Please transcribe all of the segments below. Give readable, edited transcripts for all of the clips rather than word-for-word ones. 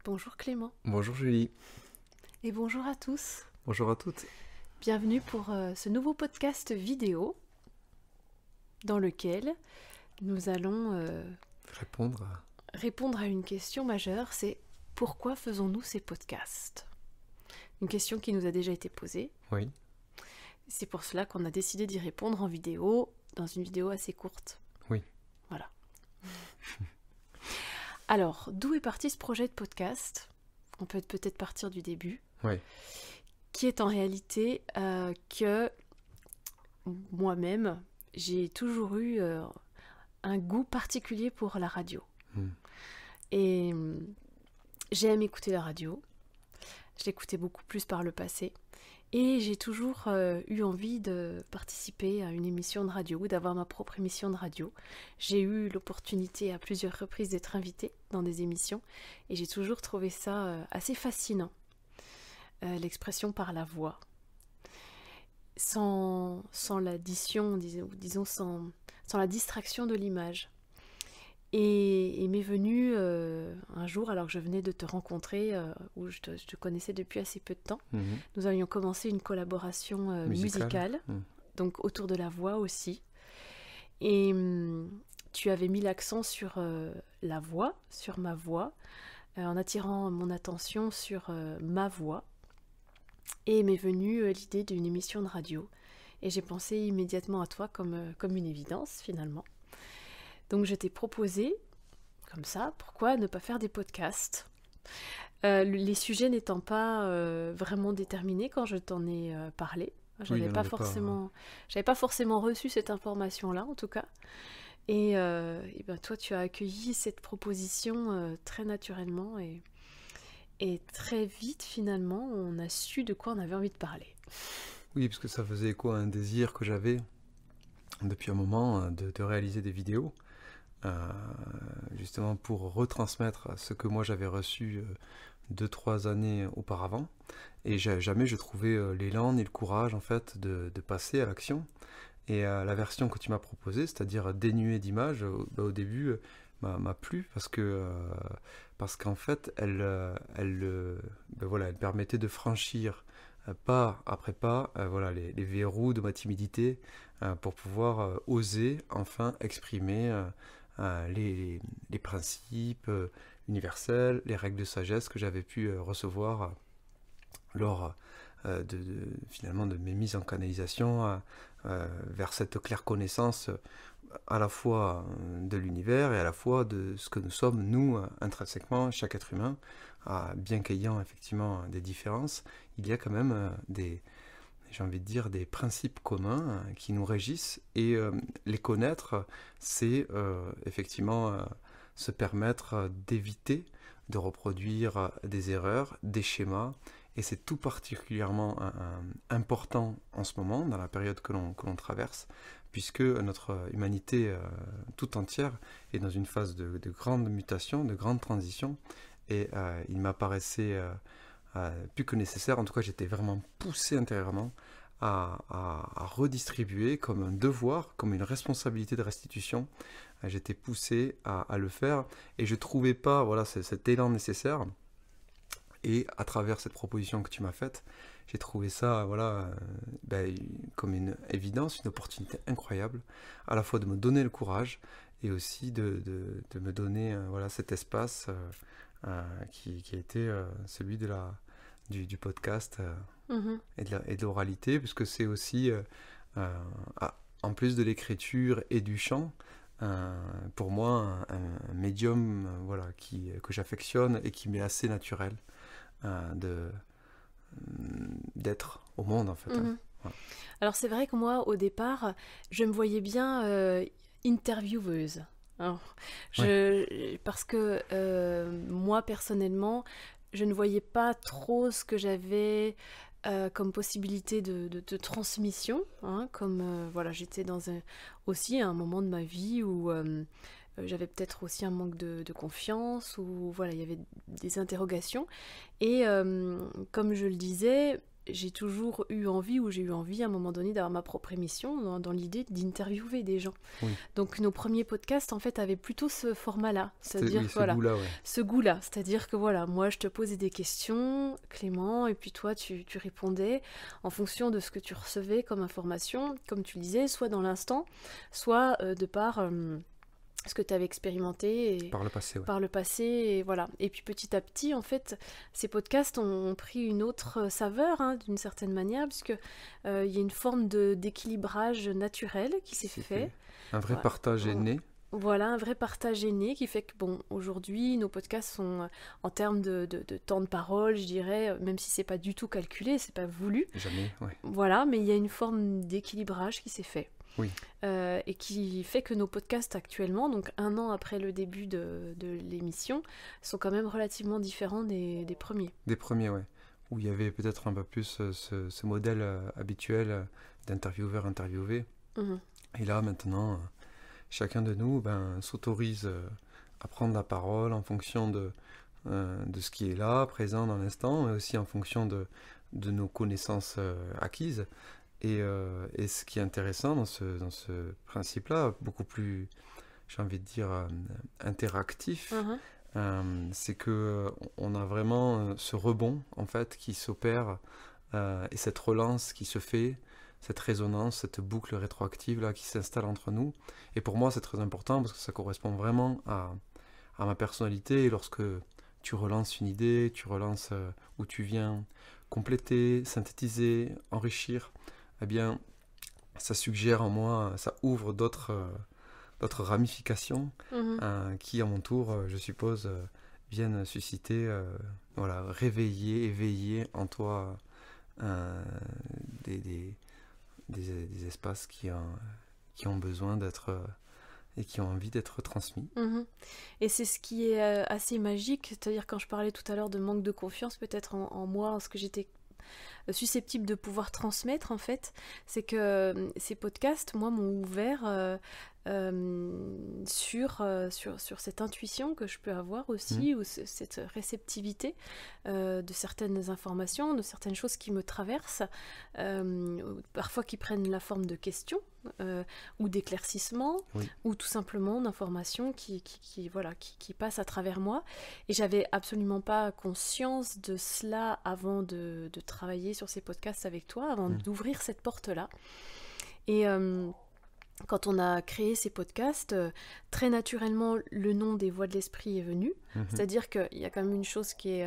Bonjour Clément Bonjour Julie, et bonjour à tous. bonjour à toutes. Bienvenue pour ce nouveau podcast vidéo dans lequel nous allons Répondre à... répondre à une question majeure, c'est pourquoi faisons-nous ces podcasts? Une question qui nous a déjà été posée. Oui, C'est pour cela qu'on a décidé d'y répondre en vidéo, dans une vidéo assez courte. oui. Voilà. Alors, d'où est parti ce projet de podcast? On peut peut-être partir du début. Oui, Qui est en réalité que moi-même, j'ai toujours eu un goût particulier pour la radio. mm, Et j'aime écouter la radio. Je l'écoutais beaucoup plus par le passé. Et j'ai toujours eu envie de participer à une émission de radio ou d'avoir ma propre émission de radio. J'ai eu l'opportunité à plusieurs reprises d'être invitée dans des émissions et j'ai toujours trouvé ça assez fascinant. L'expression par la voix. Sans l'addition, disons sans la distraction de l'image. Et il m'est venu un jour, alors que je venais de te rencontrer, où je te connaissais depuis assez peu de temps, mhm. nous avions commencé une collaboration musicale, donc autour de la voix aussi. Et tu avais mis l'accent sur la voix, sur ma voix, en attirant mon attention sur ma voix. Et m'est venue l'idée d'une émission de radio. Et j'ai pensé immédiatement à toi comme une évidence, finalement. Donc je t'ai proposé, comme ça, pourquoi ne pas faire des podcasts? Les sujets n'étant pas vraiment déterminés quand je t'en ai parlé. Oui, il J'avais y en pas avait pas. forcément reçu cette information-là, en tout cas. Et ben, toi, tu as accueilli cette proposition très naturellement et très vite, finalement, on a su de quoi on avait envie de parler. Oui, parce que ça faisait écho à un désir que j'avais depuis un moment de réaliser des vidéos, euh, justement pour retransmettre ce que moi j'avais reçu 2-3 années auparavant. Et jamais je trouvais l'élan ni le courage en fait de passer à l'action. Et la version que tu m'as proposée, c'est-à-dire dénuée d'images, au début m'a plu parce qu'en fait elle permettait de franchir pas après pas voilà, les verrous de ma timidité pour pouvoir oser enfin exprimer les principes universels, les règles de sagesse que j'avais pu recevoir lors finalement de mes mises en canalisation vers cette claire connaissance à la fois de l'univers et à la fois de ce que nous sommes, nous, intrinsèquement, chaque être humain, bien qu'ayant effectivement des différences, il y a quand même j'ai envie de dire, des principes communs qui nous régissent, et les connaître, c'est effectivement se permettre d'éviter de reproduire des erreurs, des schémas, et c'est tout particulièrement important en ce moment, dans la période que l'on traverse, puisque notre humanité tout entière est dans une phase de grande mutation, de grande transition, et il m'apparaissait plus que nécessaire, en tout cas j'étais vraiment poussé intérieurement à redistribuer comme un devoir, comme une responsabilité de restitution. J'étais poussé à le faire, et je trouvais pas voilà, cet élan nécessaire. Et à travers cette proposition que tu m'as faite, j'ai trouvé ça voilà, comme une évidence, une opportunité incroyable, à la fois de me donner le courage et aussi de me donner voilà, cet espace qui a été celui du podcast Mhm. et de l'oralité, puisque c'est aussi, euh, en plus de l'écriture et du chant, pour moi un médium voilà, que j'affectionne et qui m'est assez naturel de d'être au monde en fait. Mhm. Voilà. Alors c'est vrai que moi, au départ, je me voyais bien intervieweuse. Alors, Ouais. parce que moi, personnellement, je ne voyais pas trop ce que j'avais comme possibilité de transmission. Hein, comme voilà, j'étais aussi à un moment de ma vie où j'avais peut-être aussi un manque de confiance, où voilà, il y avait des interrogations. Et comme je le disais, j'ai toujours eu envie, ou j'ai eu envie à un moment donné d'avoir ma propre émission dans l'idée d'interviewer des gens. Oui. Donc nos premiers podcasts en fait avaient plutôt ce format-là, c'est-à-dire ce goût-là, ouais. Ce goût-là, c'est-à-dire que voilà, moi je te posais des questions, Clément, et puis toi tu répondais en fonction de ce que tu recevais comme information, comme tu le disais, soit dans l'instant, soit de par ce que tu avais expérimenté par le passé, ouais. Par le passé, et voilà. Et puis petit à petit, en fait, ces podcasts ont pris une autre saveur, hein, d'une certaine manière, puisque y a une forme d'équilibrage naturel qui s'est fait. Un vrai partage est né. Voilà, un vrai partage est né qui fait que, bon, aujourd'hui, nos podcasts sont, en termes de temps de parole, je dirais, même si c'est pas du tout calculé, c'est pas voulu. Jamais, ouais. Voilà, mais il y a une forme d'équilibrage qui s'est fait. Oui. Et qui fait que nos podcasts actuellement, donc 1 an après le début de l'émission, sont quand même relativement différents des premiers. Des premiers, ouais. Où il y avait peut-être un peu plus ce modèle habituel d'intervieweur-interviewé. Mmh. Et là, maintenant, chacun de nous s'autorise à prendre la parole en fonction de ce qui est là, présent dans l'instant, mais aussi en fonction de nos connaissances acquises. Et ce qui est intéressant dans ce principe-là, beaucoup plus, j'ai envie de dire, interactif, c'est qu'on a vraiment ce rebond, en fait, qui s'opère, et cette relance qui se fait, cette résonance, cette boucle rétroactive là, qui s'installe entre nous. Et pour moi, c'est très important parce que ça correspond vraiment à ma personnalité. Et lorsque tu relances une idée, tu relances où tu viens compléter, synthétiser, enrichir, eh bien, ça suggère en moi, ça ouvre d'autres ramifications qui, à mon tour, je suppose, viennent susciter, réveiller, éveiller en toi des espaces qui ont besoin d'être et qui ont envie d'être transmis. Et c'est ce qui est assez magique, c'est-à-dire quand je parlais tout à l'heure de manque de confiance peut-être en moi, en ce que j'étais susceptible de pouvoir transmettre, en fait, c'est que ces podcasts, moi, m'ont ouvert sur cette intuition que je peux avoir aussi, ou cette réceptivité de certaines informations, de certaines choses qui me traversent, parfois qui prennent la forme de questions, ou d'éclaircissements, ou tout simplement d'informations qui passent à travers moi. Et j'avais absolument pas conscience de cela avant de travailler sur ces podcasts avec toi, avant d'ouvrir cette porte-là. Et quand on a créé ces podcasts, très naturellement, le nom des Voix de l'Esprit est venu. C'est-à-dire qu'il y a quand même une chose qui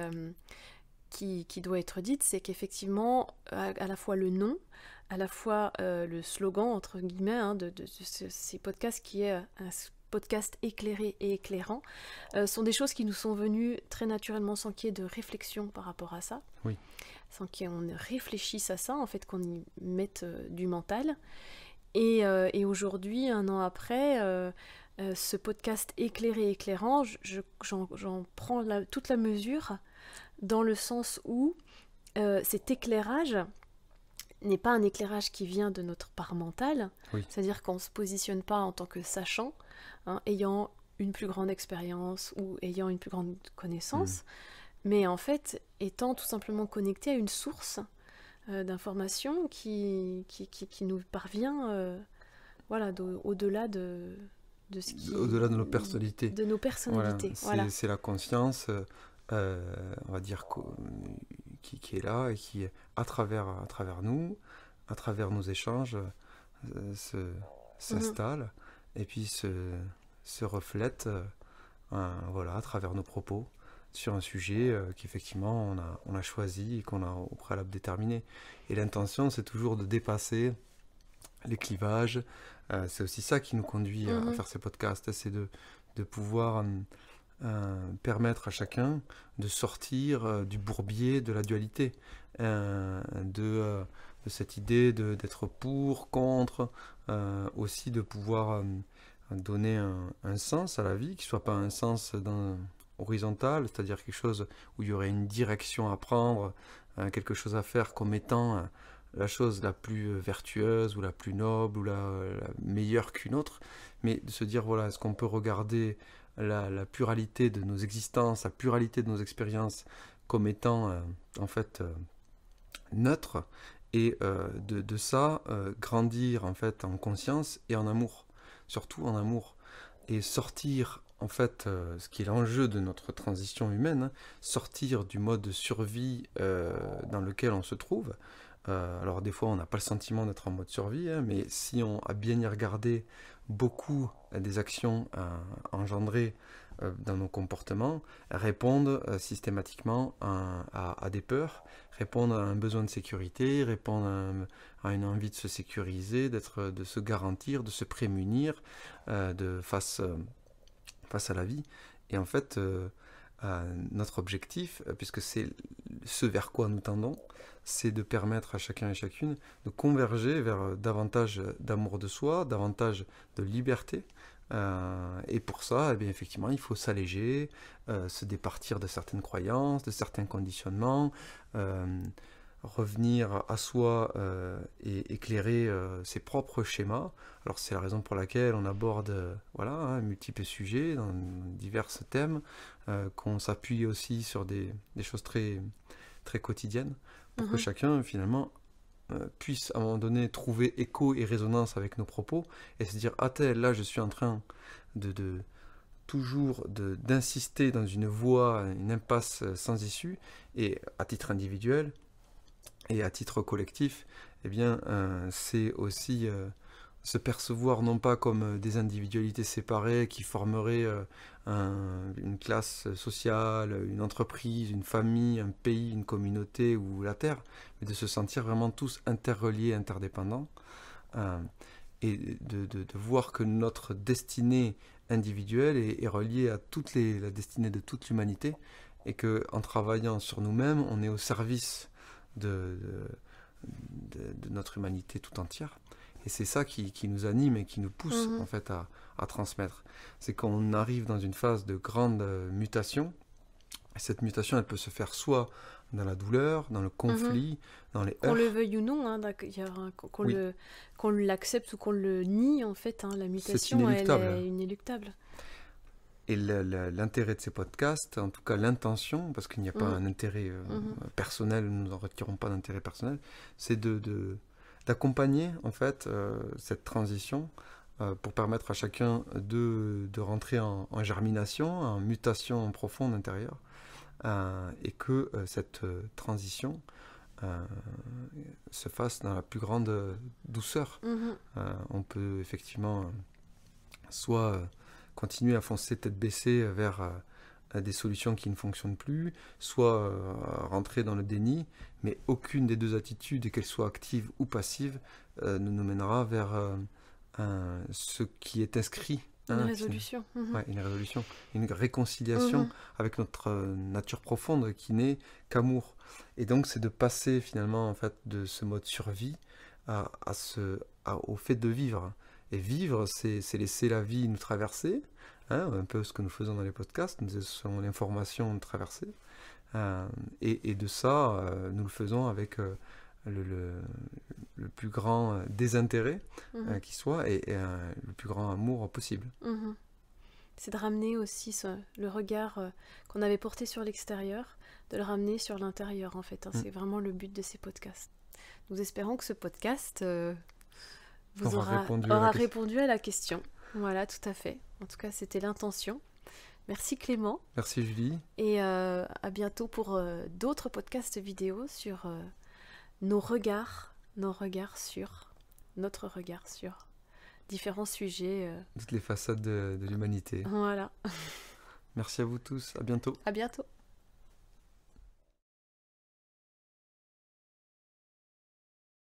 doit être dite, c'est qu'effectivement, à la fois le nom, à la fois le slogan, entre guillemets, de ces podcasts, qui est un podcast éclairé et éclairant, sont des choses qui nous sont venues très naturellement, sans qu'il y ait de réflexion par rapport à ça. Oui. Sans qu'on réfléchisse à ça, en fait, qu'on y mette du mental. Et aujourd'hui, 1 an après, ce podcast éclairé et éclairant, j'en prends toute la mesure, dans le sens où cet éclairage n'est pas un éclairage qui vient de notre part mentale, c'est-à-dire qu'on ne se positionne pas en tant que sachant, ayant une plus grande expérience ou ayant une plus grande connaissance, mais en fait étant tout simplement connecté à une source d'informations qui nous parvient au-delà de ce qui... Au-delà de nos personnalités. De nos personnalités, voilà. C'est la conscience, on va dire, qui est là et qui, à travers nous, à travers nos échanges, s'installe et puis se reflète à travers nos propos sur un sujet qu'effectivement on a choisi et qu'on a au préalable déterminé. Et l'intention, c'est toujours de dépasser les clivages. C'est aussi ça qui nous conduit à faire ces podcasts, c'est de pouvoir permettre à chacun de sortir du bourbier de la dualité, de cette idée d'être pour, contre, aussi de pouvoir donner un sens à la vie, qui ne soit pas un sens horizontal, c'est-à-dire quelque chose où il y aurait une direction à prendre, quelque chose à faire comme étant la chose la plus vertueuse ou la plus noble ou la meilleure qu'une autre, mais de se dire, voilà, est-ce qu'on peut regarder la pluralité de nos existences, la pluralité de nos expériences comme étant en fait neutre, et de ça, grandir en fait en conscience et en amour, surtout en amour, et sortir en fait, ce qui est l'enjeu de notre transition humaine, hein, sortir du mode de survie dans lequel on se trouve. Alors des fois on n'a pas le sentiment d'être en mode survie, hein, mais si on a bien y regardé, beaucoup des actions engendrées dans nos comportements répondent systématiquement à des peurs, répondent à un besoin de sécurité, répondent à une envie de se sécuriser, de se garantir, de se prémunir face à la vie. Et en fait, notre objectif, puisque c'est ce vers quoi nous tendons, c'est de permettre à chacun et chacune de converger vers davantage d'amour de soi, davantage de liberté. Et pour ça, eh bien, effectivement, il faut s'alléger, se départir de certaines croyances, de certains conditionnements, revenir à soi et éclairer ses propres schémas. Alors c'est la raison pour laquelle on aborde multiples sujets dans divers thèmes, qu'on s'appuie aussi sur des choses très, très quotidiennes, pour que chacun finalement puisse à un moment donné trouver écho et résonance avec nos propos et se dire ah tel, là je suis en train d'insister dans une voie, une impasse sans issue, et à titre individuel et à titre collectif, eh bien c'est aussi se percevoir non pas comme des individualités séparées qui formeraient une classe sociale, une entreprise, une famille, un pays, une communauté ou la Terre, mais de se sentir vraiment tous interreliés, interdépendants, et de voir que notre destinée individuelle est reliée à la destinée de toute l'humanité, et qu'en travaillant sur nous-mêmes, on est au service de notre humanité tout entière. Et c'est ça qui nous anime et qui nous pousse en fait à transmettre. C'est qu'on arrive dans une phase de grande mutation. Et cette mutation, elle peut se faire soit dans la douleur, dans le conflit, dans les heurts. Qu'on le veuille ou non, hein, qu'on l'accepte ou qu'on le nie, en fait, hein, la mutation, elle est inéluctable. Et l'intérêt de ces podcasts, en tout cas l'intention, parce qu'il n'y a pas un intérêt personnel, nous n'en retirons pas d'intérêt personnel, c'est d'accompagner en fait cette transition pour permettre à chacun de rentrer en germination, en mutation en profonde intérieure, et que cette transition se fasse dans la plus grande douceur. On peut effectivement soit continuer à foncer tête baissée vers des solutions qui ne fonctionnent plus, soit rentrer dans le déni, mais aucune des deux attitudes, qu'elles soient actives ou passives, ne nous mènera vers ce qui est inscrit. Une résolution. Une résolution, une réconciliation avec notre nature profonde qui n'est qu'amour. Et donc c'est de passer finalement en fait de ce mode survie au fait de vivre. Et vivre, c'est laisser la vie nous traverser, un peu ce que nous faisons dans les podcasts, nous laissons l'information traverser. Et de ça, nous le faisons avec le plus grand désintérêt qui soit, et le plus grand amour possible. C'est de ramener aussi le regard qu'on avait porté sur l'extérieur, de le ramener sur l'intérieur en fait. C'est vraiment le but de ces podcasts. Nous espérons que ce podcast vous aura répondu à la question. Voilà, tout à fait. En tout cas, c'était l'intention. Merci Clément. Merci Julie. Et à bientôt pour d'autres podcasts vidéo sur notre regard sur différents sujets. Toutes les façades de l'humanité. Voilà. Merci à vous tous. À bientôt. À bientôt.